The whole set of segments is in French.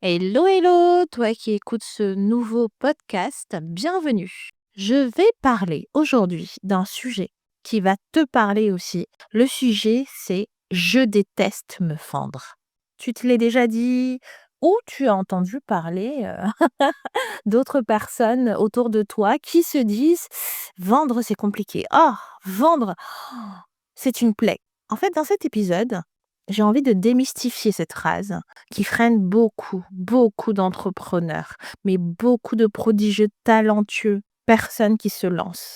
Hello, hello, toi qui écoutes ce nouveau podcast, bienvenue. Je vais parler aujourd'hui d'un sujet qui va te parler aussi. Le sujet, c'est je déteste me fendre. Tu te l'es déjà dit ou tu as entendu parler d'autres personnes autour de toi qui se disent vendre, c'est compliqué. Oh, vendre, c'est une plaie. En fait, dans cet épisode, j'ai envie de démystifier cette phrase qui freine beaucoup, beaucoup d'entrepreneurs, mais beaucoup de prodigieux talentueux, personnes qui se lancent.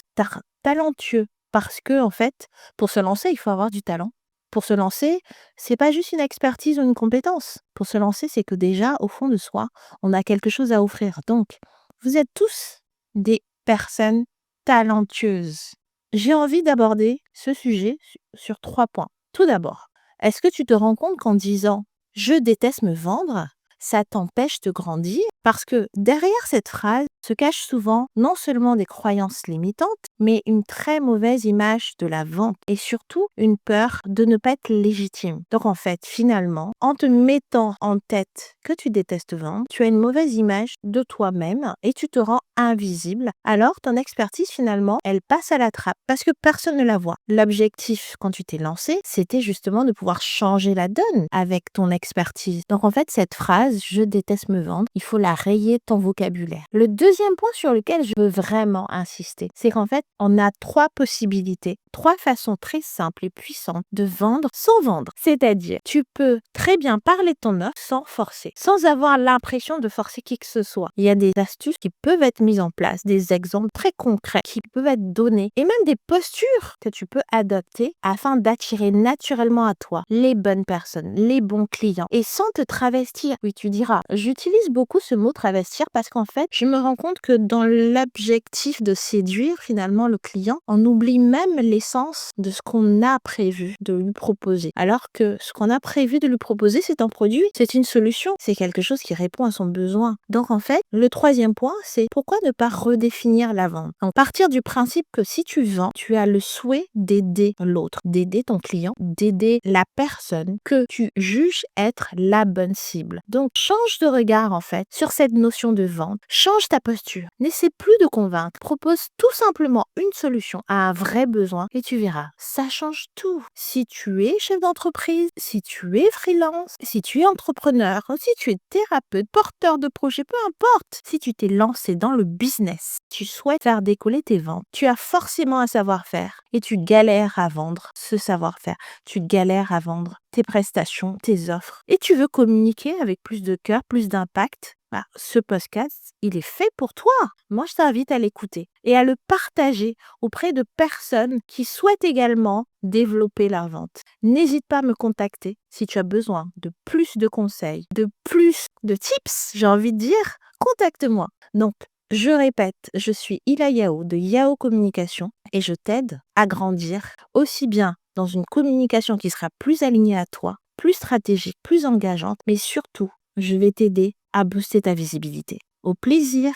Talentueux, parce que en fait, pour se lancer, il faut avoir du talent. Pour se lancer, c'est pas juste une expertise ou une compétence. Pour se lancer, c'est que déjà, au fond de soi, on a quelque chose à offrir. Donc, vous êtes tous des personnes talentueuses. J'ai envie d'aborder ce sujet sur 3 points. Tout d'abord, est-ce que tu te rends compte qu'en disant: «Je déteste me vendre», ça t'empêche de grandir? Parce que derrière cette phrase se cachent souvent non seulement des croyances limitantes, mais une très mauvaise image de la vente et surtout une peur de ne pas être légitime. Donc en fait, finalement, en te mettant en tête que tu détestes vendre, tu as une mauvaise image de toi-même et tu te rends invisible. Alors ton expertise finalement, elle passe à la trappe parce que personne ne la voit. L'objectif quand tu t'es lancé, c'était justement de pouvoir changer la donne avec ton expertise. Donc en fait, cette phrase, je déteste me vendre, il faut la rayer de ton vocabulaire. Le deuxième point sur lequel je veux vraiment insister, c'est qu'en fait, on a 3 possibilités, 3 façons très simples et puissantes de vendre sans vendre. C'est-à-dire, tu peux très bien parler de ton offre sans forcer, sans avoir l'impression de forcer qui que ce soit. Il y a des astuces qui peuvent être mises en place, des exemples très concrets qui peuvent être donnés et même des postures que tu peux adopter afin d'attirer naturellement à toi les bonnes personnes, les bons clients et sans te travestir. Oui, tu diras, j'utilise beaucoup ce mot travestir parce qu'en fait, je me rends compte que dans l'objectif de séduire finalement le client, on oublie même l'essence de ce qu'on a prévu de lui proposer. Alors que ce qu'on a prévu de lui proposer, c'est un produit, c'est une solution, c'est quelque chose qui répond à son besoin. Donc en fait, le troisième point, c'est pourquoi ne pas redéfinir la vente? Donc partir du principe que si tu vends, tu as le souhait d'aider l'autre, d'aider ton client, d'aider la personne que tu juges être la bonne cible. Donc change de regard en fait sur cette notion de vente, change ta posture, n'essaie plus de convaincre, propose tout simplement une solution à un vrai besoin et tu verras, ça change tout. Si tu es chef d'entreprise, si tu es freelance, si tu es entrepreneur, si tu es thérapeute, porteur de projet, peu importe, si tu t'es lancé dans le business, tu souhaites faire décoller tes ventes, tu as forcément un savoir-faire et tu galères à vendre ce savoir-faire, tu galères à vendre tes prestations, tes offres et tu veux communiquer avec plus de cœur, plus d'impact. Ce podcast, il est fait pour toi. Moi, je t'invite à l'écouter et à le partager auprès de personnes qui souhaitent également développer leur vente. N'hésite pas à me contacter si tu as besoin de plus de conseils, de plus de tips, j'ai envie de dire, contacte-moi. Donc, je répète, je suis Ila Yao de Yao Communication et je t'aide à grandir aussi bien dans une communication qui sera plus alignée à toi, plus stratégique, plus engageante, mais surtout, je vais t'aider à booster ta visibilité. Au plaisir!